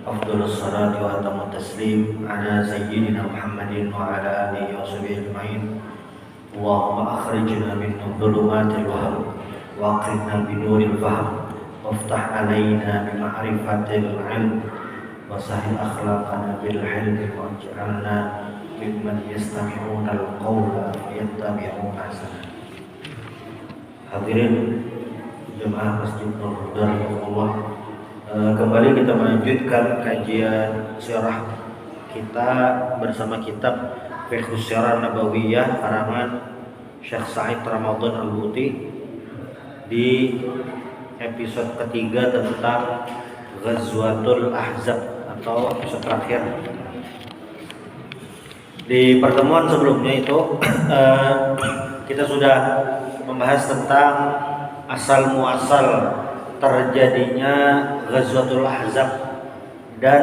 Afdhalus salati wa atamut taslim ala sayyidina Muhammadin wa ala alihi wa sahbihi ajma'in. Allahumma akhrijna min dhulumatil wahm wa aqrimna bi nuril fahm waftah alaina bi ma'rifatil ilm wa sahhil akhlaqana bil hilmi waj'alna mimman yastami'una al-qawla fayattabi'una ahsana. Hadirin jemaah Masjid Nur Darullah, kembali kita melanjutkan kajian sirah kita bersama kitab Fiqhus Sirah Nabawiyah karangan Syekh Sa'id Ramadan Al-Buti di episode ketiga tentang Ghazwatul Ahzab atau episode terakhir. Di pertemuan sebelumnya itu kita sudah membahas tentang asal muasal terjadinya Ghazwatul Ahzab dan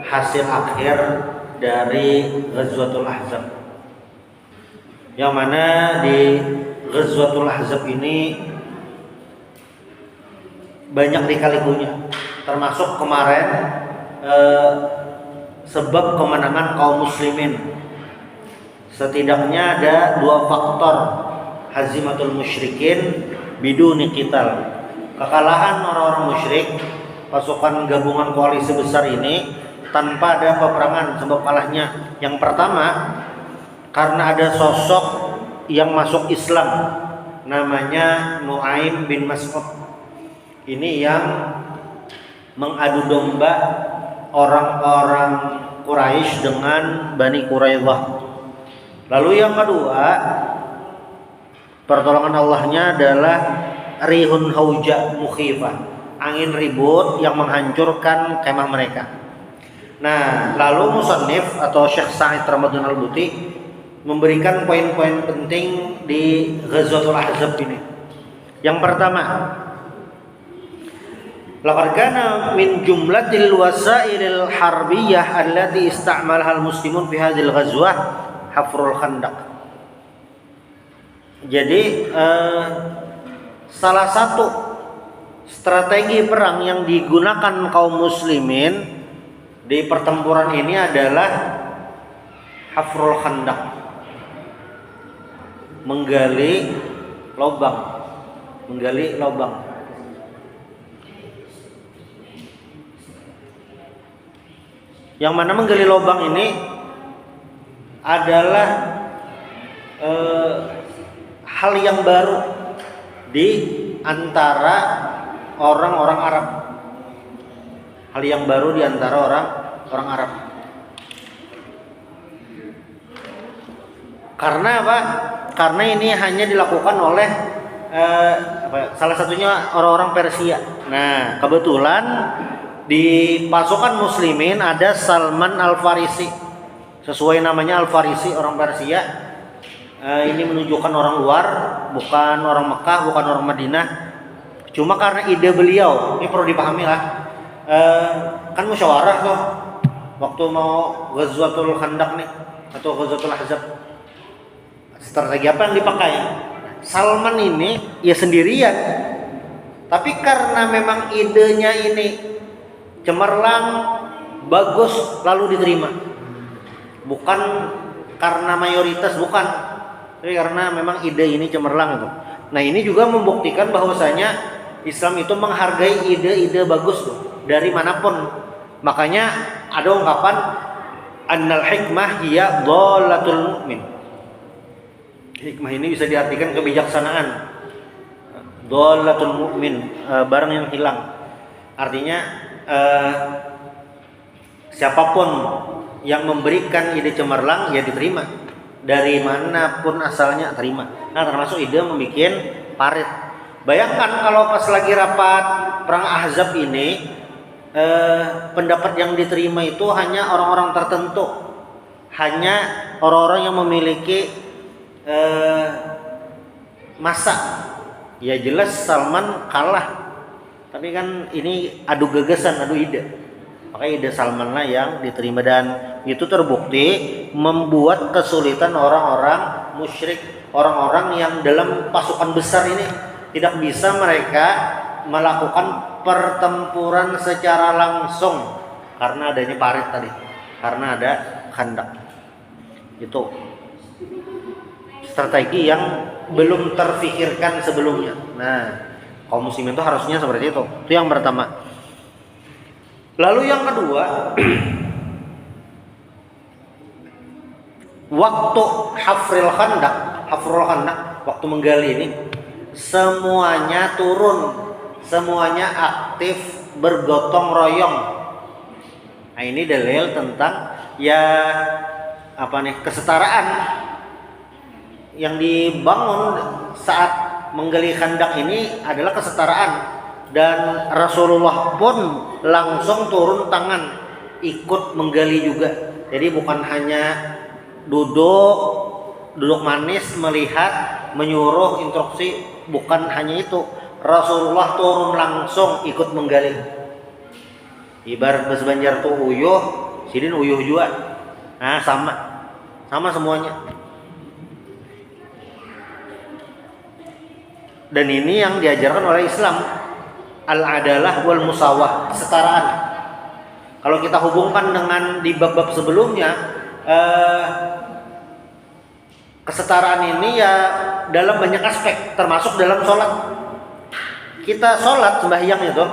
hasil akhir dari Ghazwatul Ahzab, yang mana di Ghazwatul Ahzab ini banyak lika-likunya, termasuk kemarin sebab kemenangan kaum muslimin. Setidaknya ada dua faktor: hazimatul musyrikin biduni qital, kekalahan orang-orang musyrik, pasukan gabungan koalisi besar ini tanpa ada peperangan. Sebab kalahnya yang pertama karena ada sosok yang masuk Islam namanya Nu'aim bin Mas'ud. Ini yang mengadu domba orang-orang Quraisy dengan Bani Quraidah. Lalu yang kedua, pertolongan Allahnya adalah rihun hauja mukhifah, angin ribut yang menghancurkan kemah mereka. Nah, lalu musannif atau Syekh Sa'id Ramadan Al-Buti memberikan poin-poin penting di Ghazwatul Ahzab ini. Yang pertama, laqad kana min jumlatil wasailil harbiyah allati istamalaha al-muslimun fi hadhil ghazwah hafrul khandaq. Jadi salah satu strategi perang yang digunakan kaum muslimin di pertempuran ini adalah hafrul khandaq, menggali lubang. Yang mana menggali lubang ini adalah hal yang baru di antara orang-orang Arab. Hal yang baru di antara orang Arab. Karena apa? Karena ini hanya dilakukan oleh salah satunya orang-orang Persia. Nah, kebetulan di pasukan muslimin ada Salman Al-Farisi. Sesuai namanya Al-Farisi, orang Persia. Ini menunjukkan orang luar, bukan orang Mekah, bukan orang Madinah. Cuma karena ide beliau, ini perlu dipahami lah. Kan musyawarah tuh waktu mau Ghazwatul Khandaq nih atau Ghazwatul Ahzab. Strategi apa yang dipakai? Salman ini ya sendirian. Tapi karena memang idenya ini cemerlang, bagus, lalu diterima. Bukan karena mayoritas, bukan. Tapi karena memang ide ini cemerlang itu. Nah, ini juga membuktikan bahwasanya Islam itu menghargai ide-ide bagus tuh, dari manapun. Makanya ada ungkapan annal hikmah hiya dhalatul mu'min. Hikmah ini bisa diartikan kebijaksanaan. Dhalatul mu'min, barang yang hilang. Artinya siapapun yang memberikan ide cemerlang ya diterima, dari manapun asalnya terima. Nah, termasuk ide membuat parit. Bayangkan kalau pas lagi rapat perang Ahzab ini, pendapat yang diterima itu hanya orang-orang tertentu, hanya orang-orang yang memiliki masa. Ya jelas Salman kalah, tapi kan ini adu gagasan, adu ide. Makanya ide Salman lah yang diterima, dan itu terbukti membuat kesulitan orang-orang musyrik, orang-orang yang dalam pasukan besar ini tidak bisa mereka melakukan pertempuran secara langsung karena adanya parit tadi, karena ada khandak. Itu strategi yang belum terfikirkan sebelumnya. Nah, kaum muslimin itu harusnya seperti itu. Itu yang pertama. Lalu yang kedua, waktu hafrul khandak, waktu menggali ini semuanya turun, semuanya aktif bergotong royong. Nah, ini dalil tentang kesetaraan yang dibangun saat menggali khandak ini adalah kesetaraan, dan Rasulullah pun langsung turun tangan ikut menggali juga. Jadi bukan hanya duduk manis melihat, menyuruh, instruksi, bukan hanya itu. Rasulullah turun langsung ikut menggali. Ibarat bahasa Banjar tuh uyuh, sidin uyuh juga. Nah, sama semuanya. Dan ini yang diajarkan oleh Islam, al-adalah wal musawah, kesetaraan. Kalau kita hubungkan dengan di bab-bab sebelumnya, kesetaraan ini ya dalam banyak aspek, termasuk dalam sholat. Kita sholat sembahyang itu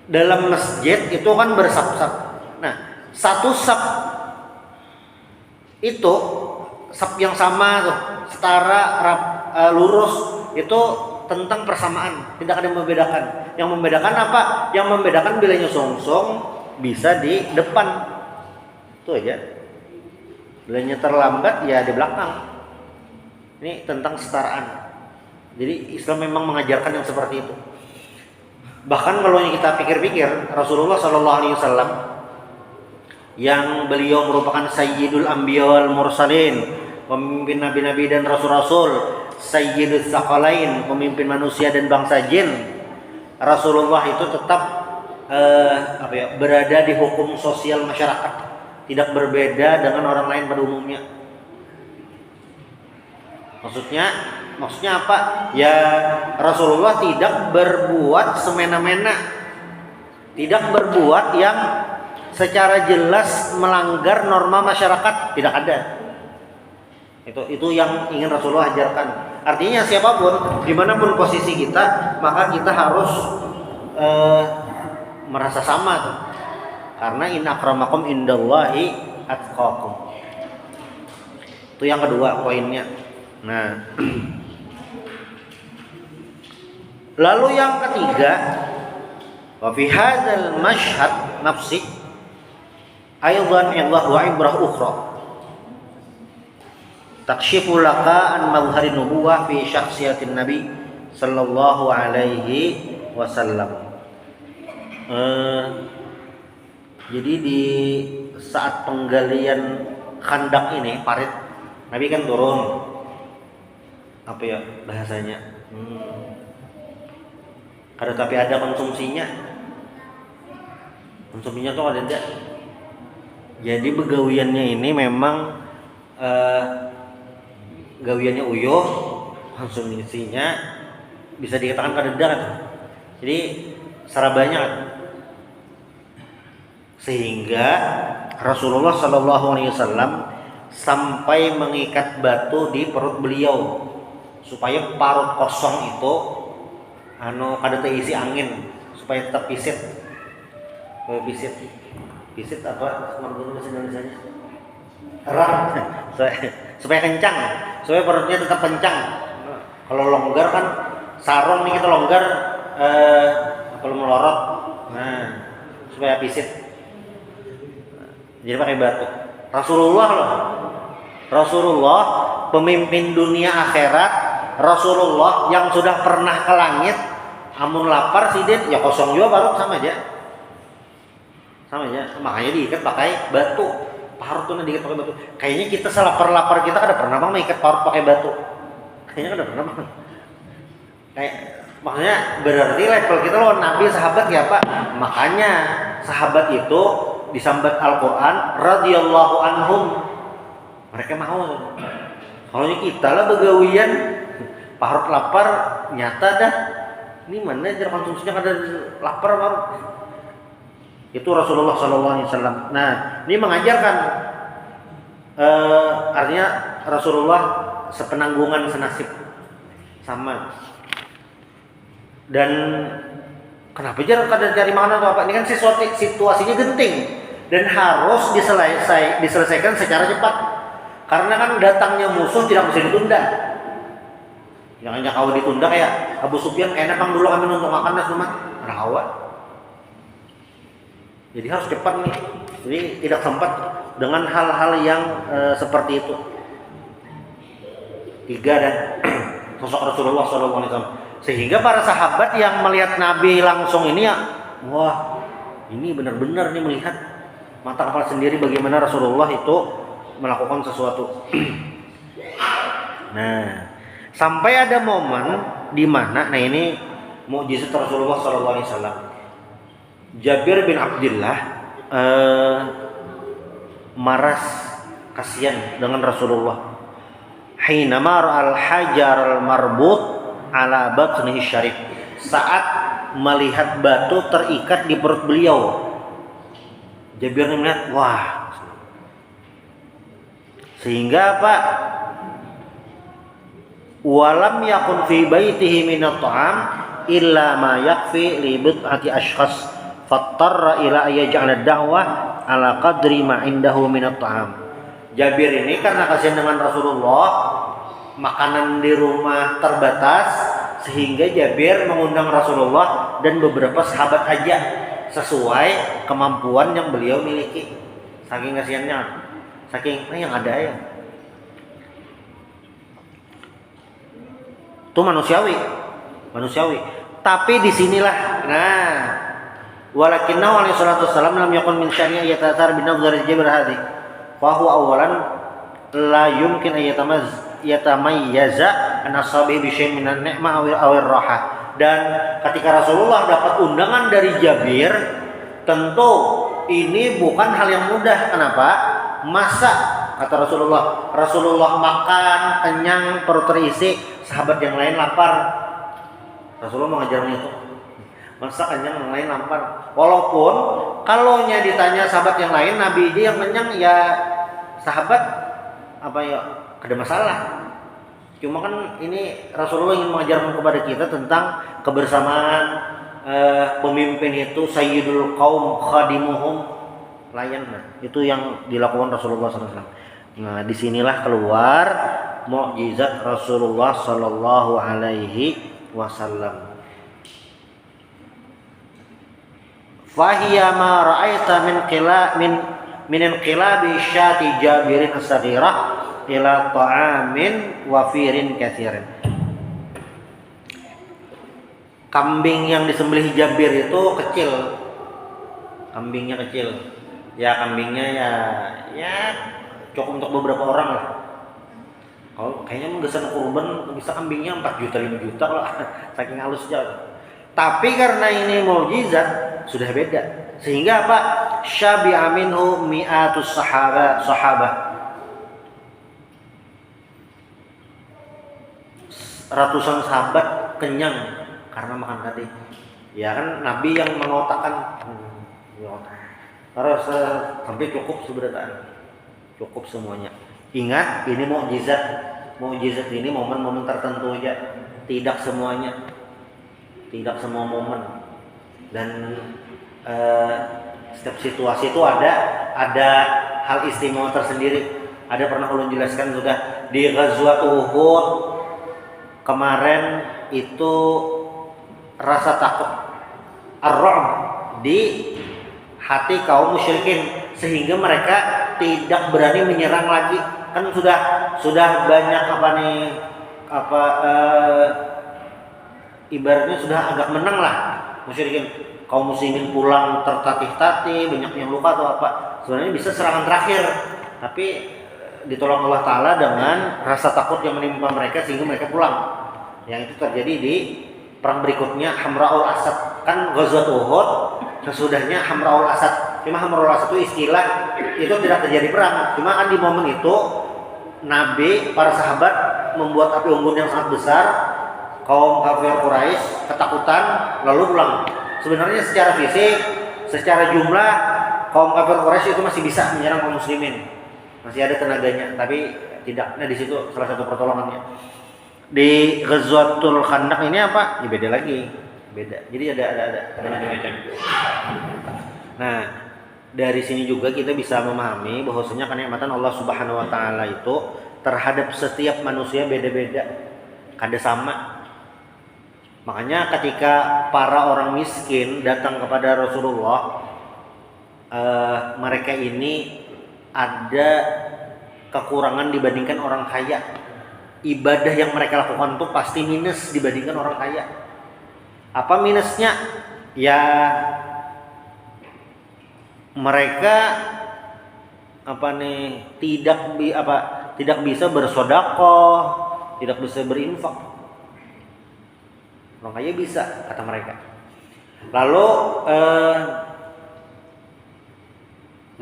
dalam masjid itu kan bersaf-saf. Nah, satu saf itu saf yang sama tuh, setara, lurus, itu tentang persamaan, tidak ada yang membedakan. Yang membedakan apa? Yang membedakan bilanya songsong bisa di depan, itu aja. Bilanya terlambat ya di belakang. Ini tentang kesetaraan. Jadi Islam memang mengajarkan yang seperti itu. Bahkan kalau kita pikir-pikir, Rasulullah SAW yang beliau merupakan Sayyidul Anbiya wal Mursalin, pemimpin nabi-nabi dan rasul-rasul, Sayyidul Tsaqalain, pemimpin manusia dan bangsa jin. Rasulullah itu tetap berada di hukum sosial masyarakat, tidak berbeda dengan orang lain pada umumnya. Maksudnya apa? Ya, Rasulullah tidak berbuat semena-mena, tidak berbuat yang secara jelas melanggar norma masyarakat, tidak ada. Itu yang ingin Rasulullah ajarkan. Artinya siapapun, dimanapun posisi kita, maka kita harus merasa sama tuh. Karena inna akramakum indallahi atqakum. Itu yang kedua poinnya. Nah, lalu yang ketiga, wa fi hadzal mashhad nafsi aidan idah wa ibrah ukhra. Takshifu laka an mazharin nubuwah fi syakhsiyatin nabi sallallahu alaihi wasallam. Jadi di saat penggalian khandak ini, parit, Nabi kan turun, apa ya bahasanya, tapi ada konsumsinya tuh ada enggak? Jadi begawiannya ini memang gawiannya uyuh, konsumsinya bisa dikatakan kadeda. Jadi secara banyak, sehingga Rasulullah SAW sampai mengikat batu di perut beliau supaya parut kosong itu kada terisi angin, supaya tetap pisit apa bahasa Indonesianya, erat, supaya kencang, supaya perutnya tetap kencang. Kalau longgar kan sarung nih, kita longgar kalau melorot, nah supaya pisit. Jadi pakai batu. Rasulullah pemimpin dunia akhirat, Rasulullah yang sudah pernah ke langit, amun lapar sidin ya kosong juga parut, sama aja. Makanya diikat pakai batu. Parut tuh diikat pakai batu. Kayaknya kita selapar-lapar kita kada pernah bang ikat parut pakai batu. Kayaknya kada pernah bang. Makanya berarti level kita lawan Nabi sahabat ya Pak. Makanya sahabat itu disambat Al-Quran radhiyallahu anhum, mereka mau. Kalau kita lah begawian parut lapar nyata dah, ini mana jar konsumsinya kada lapar parut. Itu Rasulullah SAW. Nah, ini mengajarkan artinya Rasulullah sepenanggungan senasib sama. Dan kenapa jarang kadang cari makanan atau apa? Ini kan situasinya genting dan harus diselesaikan secara cepat. Karena kan datangnya musuh tidak bisa ditunda. Jangan kalau ditunda kayak Abu Sufyan, enak bang dulu kami untuk makan semua rawa. Jadi harus cepat nih. Jadi tidak sempat dengan hal-hal yang seperti itu. 3 dan sosok Rasulullah SAW. Sehingga para sahabat yang melihat Nabi langsung ini ya, wah ini benar-benar nih melihat mata kepala sendiri bagaimana Rasulullah itu melakukan sesuatu. Nah, sampai ada momen di mana, nah ini mukjizat Rasulullah SAW. Jabir bin Abdullah maras kasihan dengan Rasulullah. Hinama ra'al hajar al-marbut ala batnihi syarif. Saat melihat batu terikat di perut beliau, Jabir melihat, wah. Sehingga apa? Walam yakun fi baitihi minat ta'am illa ma yakfi li bid'ati ashkhas fattarra ila ayaj'ala da'wah ala qadri ma indahu minat ta'am. Jabir ini karena kasihan dengan Rasulullah, makanan di rumah terbatas, sehingga Jabir mengundang Rasulullah dan beberapa sahabat aja sesuai kemampuan yang beliau miliki. Saking kasihannya, saking yang ada ya. Itu manusiawi. Tapi disinilah, nah, walakinnahu alaihi salatu wassalam lam yakun min syani'a yatatar bin nazar Jabir hadhi. Fa huwa awalan la yumkin yatamayyaza an ashabi bi syai'in minan ni'mah aw ar-raha. Dan ketika Rasulullah dapat undangan dari Jabir, tentu ini bukan hal yang mudah. Kenapa? Masa kata Rasulullah makan kenyang perut terisi, sahabat yang lain lapar. Rasulullah mengajarnya itu. Masa kenyang yang lain lapar. Walaupun kalau ditanya sahabat yang lain, Nabi dia yang kenyang, ya sahabat apa ya ada masalah. Cuma kan ini Rasulullah ingin mengajarkan kepada kita tentang kebersamaan. Pemimpin itu sayyidul qaum khadimuhum layan. Itu yang dilakukan Rasulullah SAW. Nah, disinilah keluar mukjizat Rasulullah Sallallahu Alaihi Wasallam. Fahiya ma ra'aita min inqilabi syati Jabirin as-saghirah ila ta'amin wafirin katsirin. Kambing yang disembelih Jabir itu kecil. Kambingnya kecil. Ya kambingnya ya cukup untuk beberapa orang lah. Kalau kayaknya menggeser kurban bisa kambingnya 4 juta 5 juta lah. Saking halusnya. Tapi karena ini mukjizat sudah beda. Sehingga apa? Syabi'a minhu mi'atus sahabah. Ratusan sahabat kenyang karena makan tadi. Ya kan Nabi yang mengotakkan harus sampai cukup sebenarnya. Cukup semuanya. Ingat, ini mukjizat. Mukjizat ini momen-momen tertentu aja. Tidak semuanya. Tidak semua momen. Dan setiap situasi itu ada hal istimewa tersendiri. Ada pernah ulun jelaskan juga di Ghazwat Uhud kemarin itu rasa takut ar-ru'b di hati kaum musyrikin sehingga mereka tidak berani menyerang lagi. Kan sudah banyak ibaratnya sudah agak menang lah musyrikin. Kaum muslimin pulang tertatih-tatih, banyak yang luka atau apa. Sebenarnya bisa serangan terakhir, tapi ditolong Allah Ta'ala dengan rasa takut yang menimpa mereka sehingga mereka pulang. Yang itu terjadi di perang berikutnya, Hamra'ul Asad. Kan Ghazwat Uhud sesudahnya Hamra'ul Asad. Cuma Hamra'ul Asad itu istilah, itu tidak terjadi perang. Cuma kan di momen itu Nabi, para sahabat membuat api unggun yang sangat besar. Kaum kafir Quraisy ketakutan lalu pulang. Sebenarnya secara fisik secara jumlah kaum kafir Quraisy itu masih bisa menyerang kaum muslimin, masih ada tenaganya, tapi tidak. Nah di situ salah satu pertolongannya. Di Ghazwatul Khandaq ini apa? Ya beda lagi, beda. Jadi ada macam-macam. Nah dari sini juga kita bisa memahami bahwasanya kenikmatan Allah Subhanahu Wa Taala itu terhadap setiap manusia beda-beda, kada sama. Makanya ketika para orang miskin datang kepada Rasulullah, mereka ini ada kekurangan dibandingkan orang kaya. Ibadah yang mereka lakukan tuh pasti minus dibandingkan orang kaya. Apa minusnya? Ya mereka tidak bisa bersedekah, tidak bisa berinfak. Orang kaya bisa, kata mereka. Lalu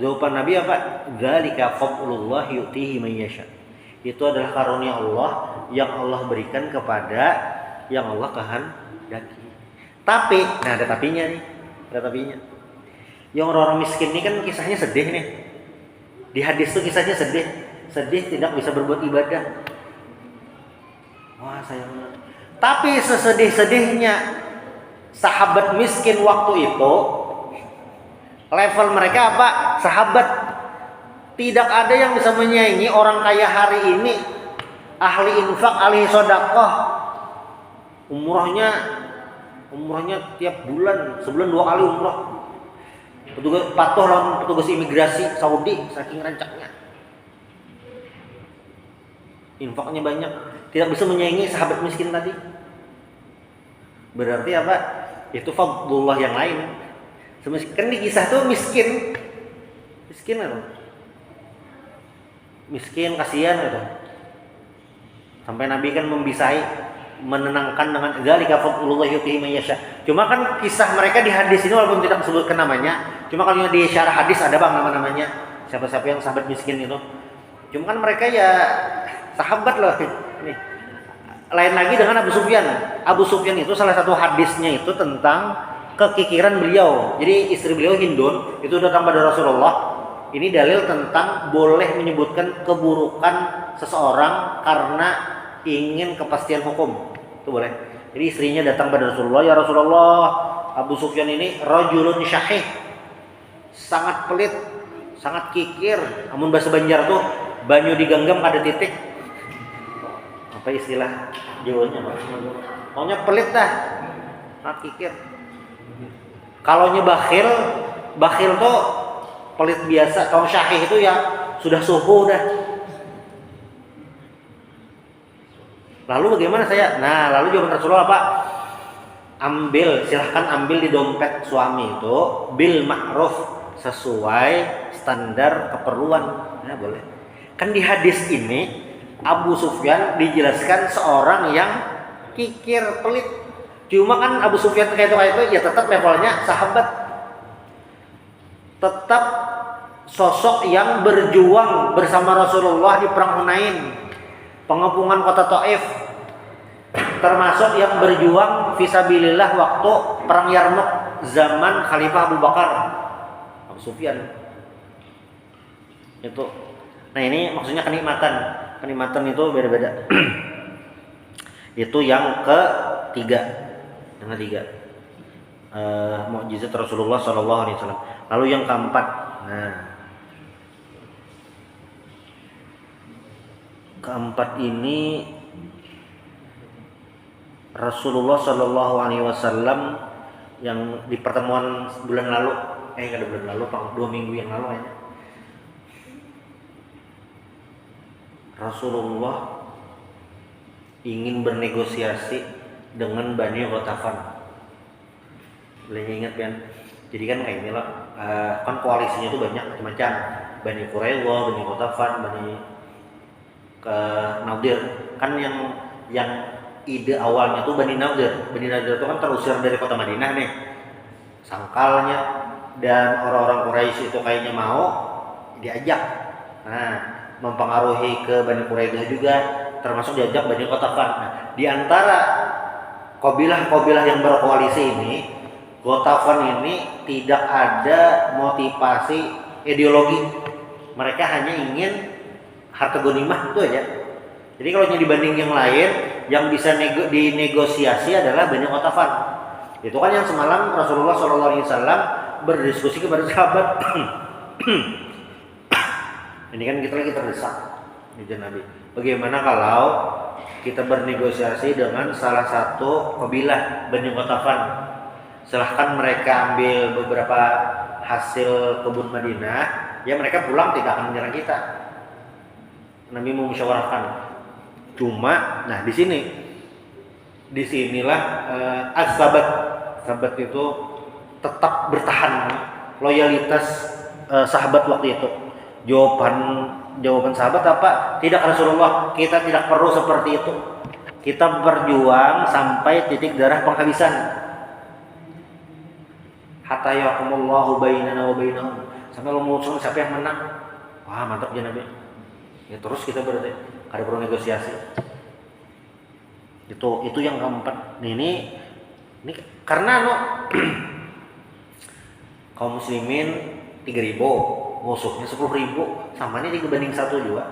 jawaban Nabi apa? Dzalika fadlullah yu'tihi man yasha. Itu adalah karunia Allah yang Allah berikan kepada yang Allah kehendaki. Tapi, nah ada tapinya nih, ada tapinya. Yang orang-orang miskin ini kan kisahnya sedih nih. Di hadis itu kisahnya sedih tidak bisa berbuat ibadah. Wah sayang. Tapi sesedih-sedihnya sahabat miskin waktu itu, level mereka apa? Sahabat. Tidak ada yang bisa menyaingi orang kaya hari ini, ahli infak, ahli sedekah. Umrohnya tiap bulan, sebulan 2 kali umroh. Petugas patuh lawan petugas imigrasi Saudi saking rancaknya. Infaknya banyak, tidak bisa menyaingi sahabat miskin tadi. Berarti apa? Itu fadlullah yang lain. Kan di kisah tuh miskin apa? Miskin kasihan gitu. Sampai Nabi kan membisai, menenangkan dengan dzalika fadlullah yu'tihi man yasha. Cuma kan kisah mereka di hadis ini walaupun tidak disebutkan namanya, cuma kalau di syarah hadis ada bang nama-namanya. Siapa-siapa yang sahabat miskin itu. Cuma kan mereka ya sahabat loh. Nih. Lain lagi dengan Abu Sufyan. Abu Sufyan itu salah satu hadisnya itu tentang kekikiran beliau. Jadi istri beliau Hindun itu datang pada Rasulullah. Ini dalil tentang boleh menyebutkan keburukan seseorang karena ingin kepastian hukum. Itu boleh. Jadi istrinya datang pada Rasulullah, ya Rasulullah, Abu Sufyan ini rajulun syahih. Sangat pelit, sangat kikir. Amun bahasa Banjar tuh banyu digenggam pada titik. Apa istilah Jawanya? Maunya pelit dah. Sangat kikir. Kalaunya bakhil tuh pelit biasa. Kalau syahih itu ya sudah suhu dah. Lalu bagaimana saya? Nah, lalu jawaban Rasulullah apa? Silahkan ambil di dompet suami itu bil ma'ruf sesuai standar keperluan. Nah, boleh. Kan di hadis ini Abu Sufyan dijelaskan seorang yang kikir, pelit. Cuma kan Abu Sufyan kayak itu ya tetap levelnya sahabat. Tetap sosok yang berjuang bersama Rasulullah di perang Hunain, pengepungan kota Taif, termasuk yang berjuang fisabilillah waktu perang Yarmuk zaman Khalifah Abu Bakar. Abu Sufyan itu. Nah ini maksudnya kenikmatan itu beda-beda. Itu yang ketiga. Mukjizat Rasulullah SAW. Lalu yang keempat, keempat ini Rasulullah SAW yang di pertemuan bulan lalu, kada bulan lalu, 2 minggu yang lalu kayaknya. Rasulullah ingin bernegosiasi dengan Bani Ghatafan. Boleh ingat kan? Jadi kan kayak ini lah, kan koalisinya tuh banyak macam-macam. Bani Quraidah, Bani Ghatafan, Bani Nadir. Kan yang ide awalnya tuh Bani Nadir. Bani Nadir itu kan terusir dari kota Madinah nih. Sangkalnya dan orang-orang Quraisy itu kayaknya mau diajak. Nah, mempengaruhi ke Bani Quraidah juga, termasuk diajak Bani Ghatafan. Nah, di antara kabilah-kabilah yang berkoalisi ini, Gotafan ini tidak ada motivasi ideologi. Mereka hanya ingin harta gonimah itu aja. Jadi kalau dibanding yang lain, yang bisa dinegosiasi adalah Bani Ghatafan. Itu kan yang semalam Rasulullah SAW berdiskusi kepada sahabat. Ini kan kita lagi terdesak, Nabi. Bagaimana kalau kita bernegosiasi dengan salah satu kabilah Bani Ghatafan? Silahkan mereka ambil beberapa hasil kebun Madinah, ya mereka pulang tidak akan menyerang kita. Nabi memusyawarahkan. Cuma, nah disinilah sahabat itu tetap bertahan loyalitas sahabat waktu itu. Jawaban sahabat apa? Tidak Rasulullah, kita tidak perlu seperti itu. Kita berjuang sampai titik darah penghabisan. Hatta yahkumullahu bainana wa bainahum. Sampai Allah memutuskan siapa yang menang. Wah, mantap ya Nabi. Ya terus kita berarti ada perlu negosiasi. Itu yang keempat. Ini karena kaum muslimin 3.000, musuhnya 10.000, sama ini dibanding 1 juga.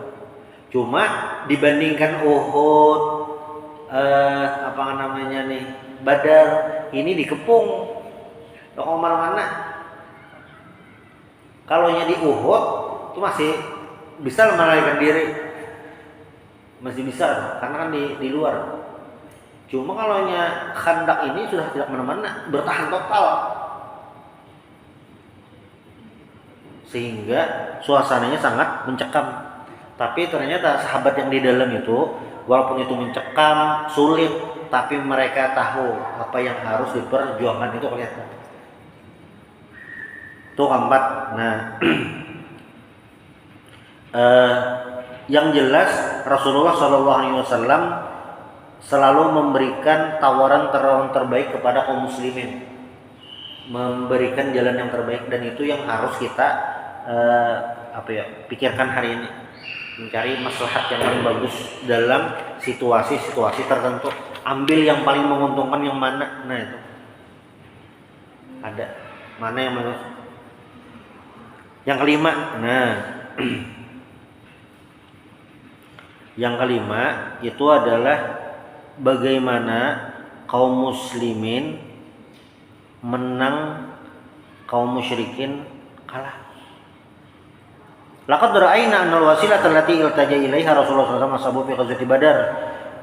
Cuma dibandingkan Uhud, Badar, ini dikepung. Kalau mana? Kalau di Uhud itu masih bisa melarikan diri, masih bisa karena kan di luar. Cuma kalau Khandaq ini sudah tidak mana-mana, bertahan total, sehingga suasananya sangat mencekam. Tapi ternyata sahabat yang di dalam itu, walaupun itu mencekam, sulit, tapi mereka tahu apa yang harus diperjuangkan, itu kelihatan. Itu keempat. Nah, yang jelas Rasulullah SAW selalu memberikan tawaran terbaik kepada kaum muslimin, memberikan jalan yang terbaik, dan itu yang harus kita pikirkan hari ini, mencari maslahat yang paling bagus dalam situasi-situasi tertentu. Ambil yang paling menguntungkan yang mana? Nah itu ada mana yang bagus. Yang kelima, yang kelima itu adalah bagaimana kaum muslimin menang, kaum musyrikin kalah. Laqad ra'ayna annal wasilata allati iltaja ilaiha Rasulullah SAW fi ghazwati Badar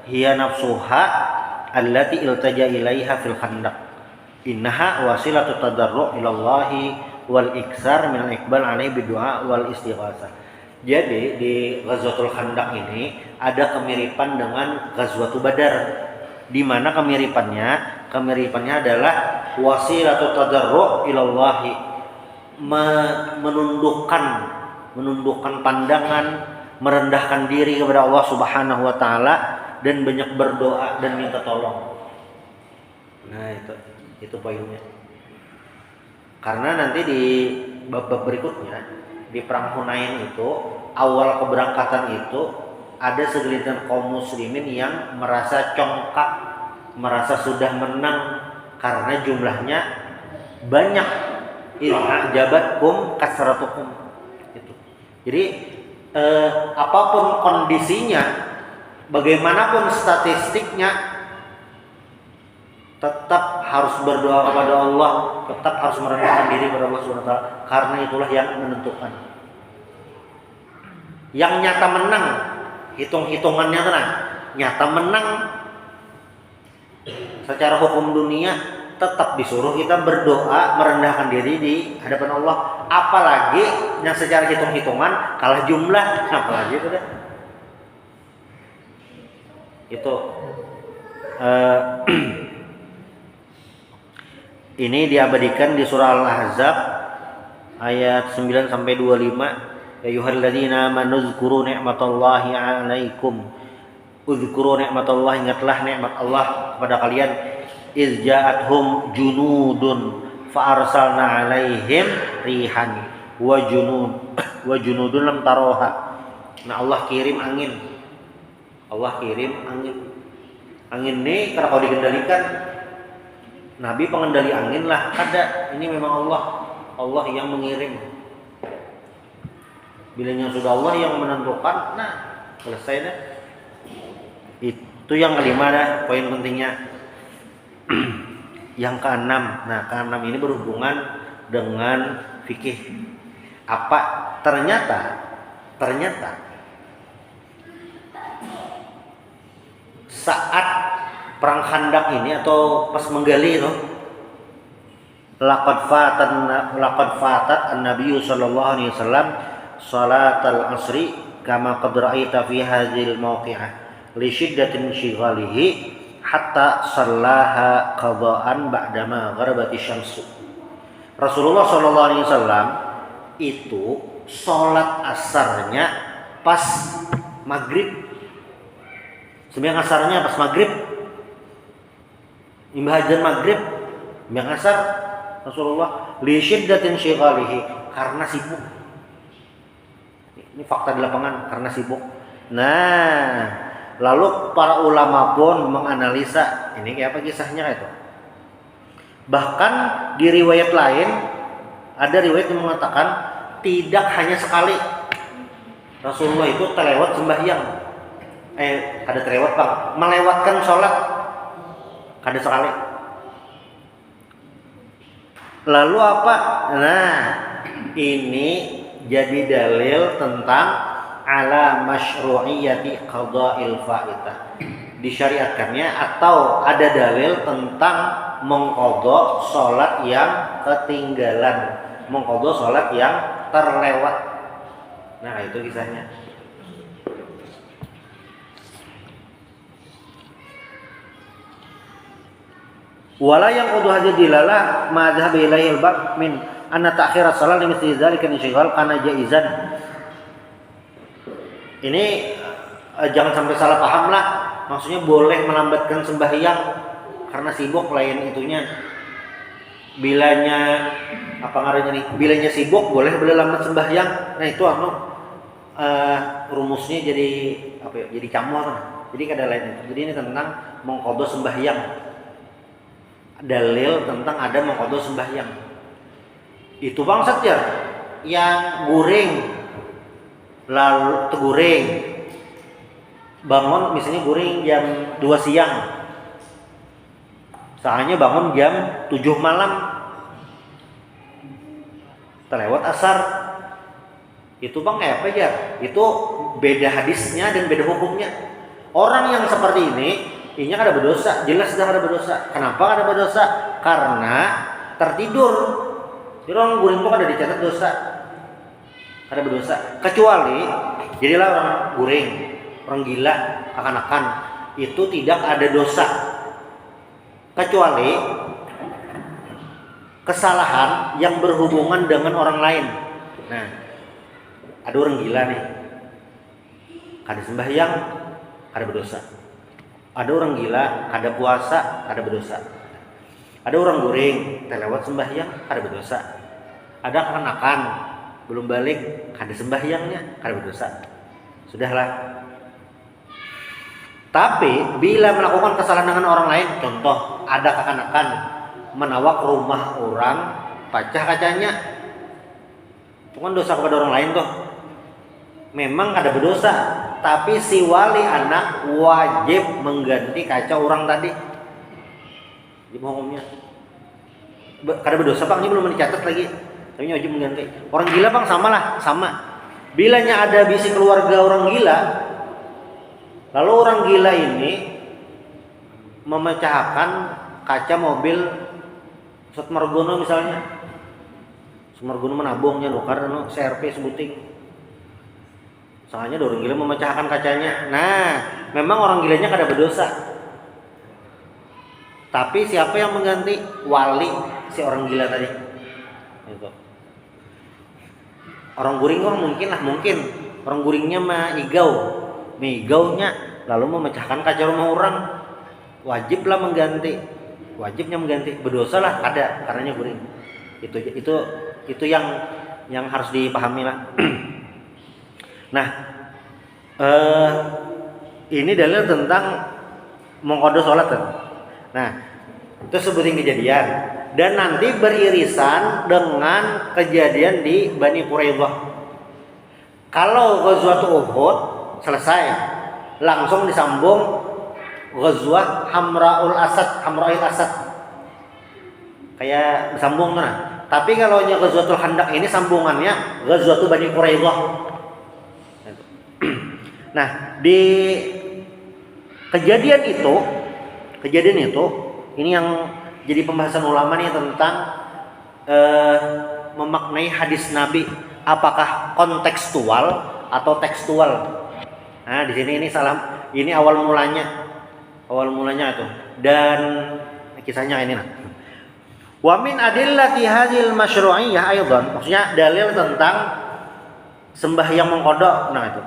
hiya nafsuha allati iltaja ilaiha fil Khandaq. Innaha wasilatu tadarru' ila Allahi wal iksar min al-iqbal alaihi bidu'a wal istighatsah. Jadi di Ghazwatul Khandaq ini ada kemiripan dengan Ghazwatul Badar. Di mana kemiripannya adalah wasilatu tadarru' ila Allahi, menundukkan pandangan, merendahkan diri kepada Allah Subhanahu wa taala, dan banyak berdoa dan minta tolong. Nah, itu poinnya. Karena nanti di bab berikutnya, di perang Hunain itu, awal keberangkatan itu ada segelintir kaum muslimin yang merasa congkak, merasa sudah menang karena jumlahnya banyak. Jabatkum kasratukum. Itu. Jadi apapun kondisinya, bagaimanapun statistiknya, tetap harus berdoa kepada Allah, tetap harus merendahkan diri kepada Allah SWT, karena itulah yang menentukan. Yang nyata menang, hitung-hitungannya tenang, nyata menang secara hukum dunia, tetap disuruh kita berdoa, merendahkan diri di hadapan Allah. Apalagi yang secara hitung-hitungan kalah jumlah, apalagi itu dah. Itu ini diabadikan di surah Al-Ahzab ayat 9 sampai 25. Ya ayyuhalladzina amanu dzkuru ni'matallahi 'alaikum. Udzkuru ni'matallahi, ingatlah nikmat Allah kepada kalian. Iz ja'athum junudun fa arsalna 'alaihim rihan wa junudun lam taroha. Nah, Allah kirim angin. Angin ini karena kalau dikendalikan Nabi pengendali angin lah, ada. Ini memang Allah yang mengirim. Bilanya sudah Allah yang menentukan, nah selesai dah. Itu yang kelima dah, poin pentingnya. Yang keenam, nah keenam ini berhubungan dengan fikih. Apa? Ternyata saat perang Khandaq ini atau pas menggali itu, laqad fatat an-nabiy sallallahu alaihi wasallam salatal asri kama qad ra'aita fi hadhil mawqi'ah li shiddatin shighalihi hatta sallaha qada'an ba'dama gharabati syamsu. Rasulullah sallallahu alaihi wasallam itu salat asarnya pas maghrib. Sembahyang asarnya pas maghrib. Imbahajan maghrib, sembahyang asar Rasulullah li syiddatin shighalihi, karena sibuk. Ini fakta di lapangan, karena sibuk. Nah, lalu para ulama pun menganalisa ini kayak apa kisahnya itu. Bahkan di riwayat lain ada riwayat yang mengatakan tidak hanya sekali Rasulullah itu terlewat sembahyang. Ada terlewat bang, melewatkan sholat kada sekali. Lalu apa? Nah, ini jadi dalil tentang ala masyru'iyyati qada'il faitah. Disyariatkannya atau ada dalil tentang mengqadha salat yang ketinggalan, mengqadha salat yang terlewat. Nah, itu kisahnya. Wala yang qadu hadhihi dilalah ma dhahaba ilaihi al-bab min anna ta'khir as-salat li mithli dzalika insyghal kana jaizan. Ini jangan sampai salah paham lah. Maksudnya boleh melambatkan sembahyang karena sibuk, lain itunya. Bilanya apa ngarannya nih? Bilanya sibuk boleh lambat sembahyang. Nah, itu rumusnya jadi apa ya? Jadi camur. Jadi kada lain itu. Jadi ini tentang mengqadha sembahyang. Dalil tentang ada mengqadha sembahyang. Itu bangsat ya yang guring lalu teguring bangun misalnya guring jam 2 siang. Soalnya bangun jam 7 malam. Terlewat asar. Itu bang kayak apa ya? Itu beda hadisnya dan beda hukumnya. Orang yang seperti ini kan ada berdosa, jelas sudah ada berdosa. Kenapa ada berdosa? Karena tertidur. Jadi orang guring itu ada dicatat dosa, ada berdosa. Kecuali jadilah orang guring, orang gila, kekanakan, itu tidak ada dosa. Kecuali kesalahan yang berhubungan dengan orang lain. Nah, ada orang gila nih, kada sembahyang, kada berdosa. Ada orang gila, kada puasa, kada berdosa. Ada orang guring, terlewat sembahyang, kada berdosa. Ada kekanakan, belum balik, kada sembahyangnya, kada berdosa. Sudahlah. Tapi bila melakukan kesalahan dengan orang lain, contoh ada kekanakan menawak rumah orang, pecah kacanya, itu kan dosa kepada orang lain tuh. Memang kada berdosa, tapi si wali anak wajib mengganti kaca orang tadi. Jadi hukumnya kada berdosa bang, ini belum dicatat lagi, tapi wajib mengganti. Orang gila bang sama. Bilanya ada bisi keluarga orang gila, lalu orang gila ini memecahkan kaca mobil Ustaz Margono misalnya. Margono menabungnya nukar CRP sebuting. Soalnya orang gila memecahkan kacanya. Nah, memang orang gilanya kada berdosa. Tapi siapa yang mengganti? Wali si orang gila tadi. Gitu. Orang guring mungkin. Orang guringnya mah igaunya lalu memecahkan kaca rumah orang. Wajiblah mengganti. Wajibnya mengganti. Berdosa lah ada karenanya guring. Itu yang harus dipahami lah. Nah, ini dalil tentang mengqadha salat. Nah, Itu sebutin kejadian. Dan nanti beririsan dengan kejadian di Bani Quraidah. Kalau Ghazwatul Uhud selesai, langsung disambung Ghazwah Hamra'ul Asad. Kayak disambung tuh nah. Tapi kalau Ghazwatul Khandaq ini sambungannya Ghazwatul Bani Quraidah. Nah, di kejadian itu ini yang jadi pembahasan ulama nih tentang memaknai hadis Nabi, apakah kontekstual atau tekstual. Nah, di sini ini awal mulanya itu. Dan kisahnya ini nah. Wa min adillati hadhil masyru'iyyah aidan, maksudnya dalil tentang sembahyang mengqadha. Nah itu.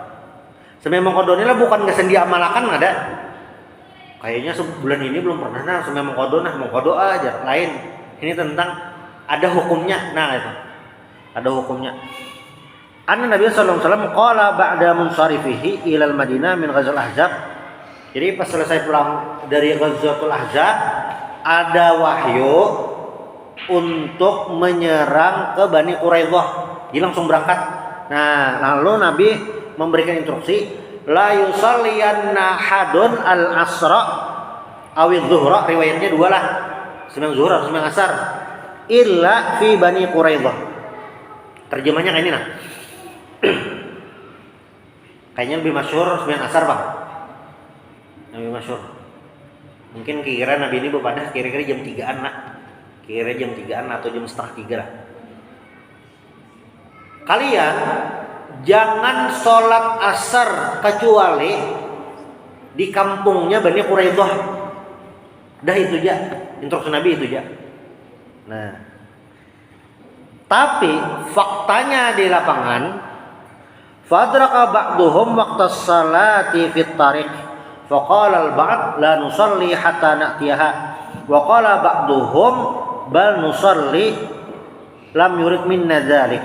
Sembahyang mengqadha ini lah bukan ngesendi amalakan ada. Kayaknya sebulan ini belum pernah sembahyang mengqadha aja. Lain. Ini tentang ada hukumnya. Nah itu. Ada hukumnya. Anna Nabi sallallahu alaihi wasallam qala ba'da munsarifihi ila al-Madinah min Ghazwatil Ahzab. Jadi pas selesai pulang dari Ghazwatul Ahzab ada wahyu untuk menyerang ke Bani Quraidah. Dia langsung berangkat. Nah, lalu Nabi memberikan instruksi, la yusalliyanna hadun al-asra awidh zuhra, riwayatnya dua lah. Sembahyang zuhur atau sembahyang asar. Illa fi Bani Quraidah. Terjemahnya kayak ini nah. Kayaknya lebih masyhur sembahyang asar, Bang. Lebih masyhur. Mungkin kira Nabi ini bepadah kira-kira jam 3-an lah. Kira jam 3-an atau jam setengah 3 lah. Kalian jangan sholat asar kecuali di kampungnya Bani Quraidah. Dah itu aja. Instruksi Nabi itu aja. Nah, tapi faktanya di lapangan, fadraka ba'duhum waqta salati fit tariq, faqala al-ba'd la nusalli hatta na'tiyaha, wa qala ba'duhum bal nusalli lam yurid minna dzalik.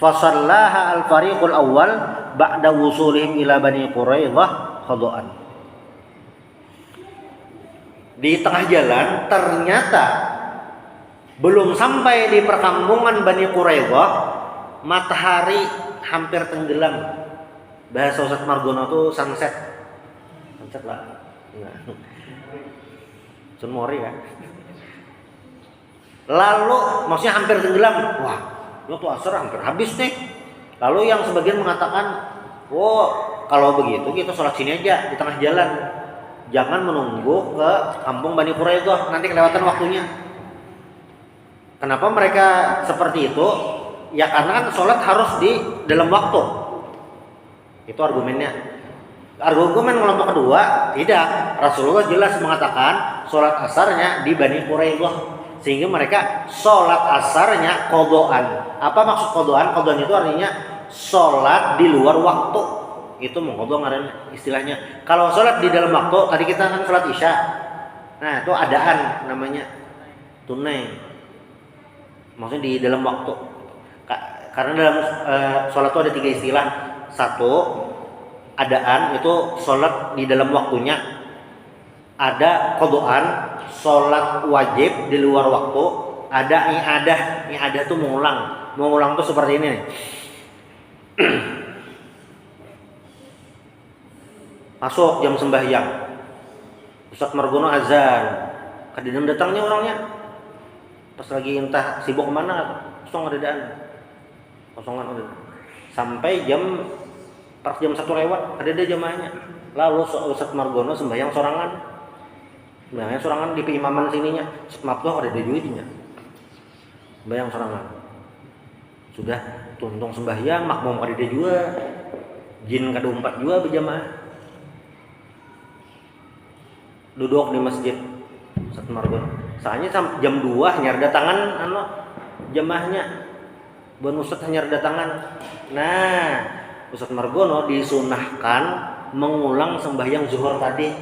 Fasallaha al-fariqul awwal ba'da wusulihim ila Bani Quraidah qada'an. Di tengah jalan ternyata belum sampai di perkampungan Bani Quraidah, matahari hampir tenggelam. Bahasa Ustaz Margono tuh sunset lah. Sunmori ya. Lalu maksudnya hampir tenggelam. Wah, itu asar hampir habis nih. Lalu yang sebagian mengatakan, kalau begitu kita sholat sini aja di tengah jalan. Jangan menunggu ke kampung Bani Quraidah, nanti kelewatan waktunya. Kenapa mereka seperti itu? Ya karena kan sholat harus di dalam waktu. Itu argumennya. Argumen kelompok kedua, tidak. Rasulullah jelas mengatakan sholat asarnya di Bani Quraidah. Sehingga mereka sholat asarnya qadhaan. Apa maksud qadhaan? Qadhaan itu artinya sholat di luar waktu. Itu mengqadha ngaranna istilahnya. Kalau sholat di dalam waktu, tadi kita kan sholat isya. Nah itu adaan namanya, tunai. Maksudnya di dalam waktu. Karena dalam sholat itu ada 3 istilah. Satu, adaan itu sholat di dalam waktunya. Ada qadhaan, sholat wajib di luar waktu. Ada i'adah. I'adah itu mengulang. Mengulang itu seperti ini nih. Masuk jam sembahyang, Ustaz Margono azan, kadang datangnya orangnya pas lagi entah sibuk kemana, kosongan udah. Sampai pas jam 1 lewat ada jamaahnya. Lalu Ustaz Margono sembahyang sorangan di peimaman sininya. Ustaz Mabdoh ada duitnya, sembahyang sorangan. Sudah tuntung sembahyang, makmum ada juga, jin kada 4 juga berjamaah. Duduk di masjid Ustaz Margono. Soalnya jam 2 hanya datangan jamaahnya. Bon Ustaz hanya datangan. Nah, Ustaz Margono disunahkan mengulang sembahyang zuhur tadi.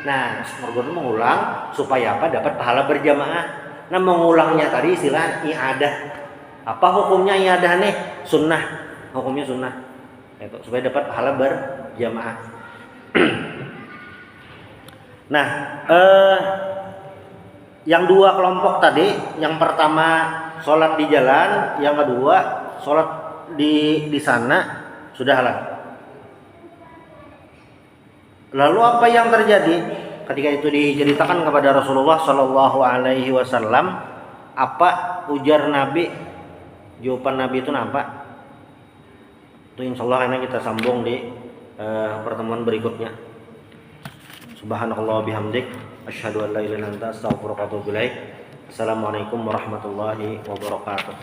Nah, Ustaz Margono mengulang supaya apa? Dapat pahala berjamaah. Nah, mengulangnya tadi istilah i'adah. Apa hukumnya i'adah nih? Sunnah. Hukumnya sunnah. Itu supaya dapat pahala berjamaah. Nah, Yang dua kelompok tadi, yang pertama sholat di jalan, yang kedua sholat di sana sudah halal. Lalu apa yang terjadi ketika itu diceritakan kepada Rasulullah Shallallahu Alaihi Wasallam? Apa ujar Nabi? Jawaban Nabi itu apa? Itu insya Allah karena kita sambung di pertemuan berikutnya. Subhanallah bihamdik, asyhadu an la ilaha illa anta, astaghfiruka wa atubu ilaik. Assalamualaikum warahmatullahi wabarakatuh.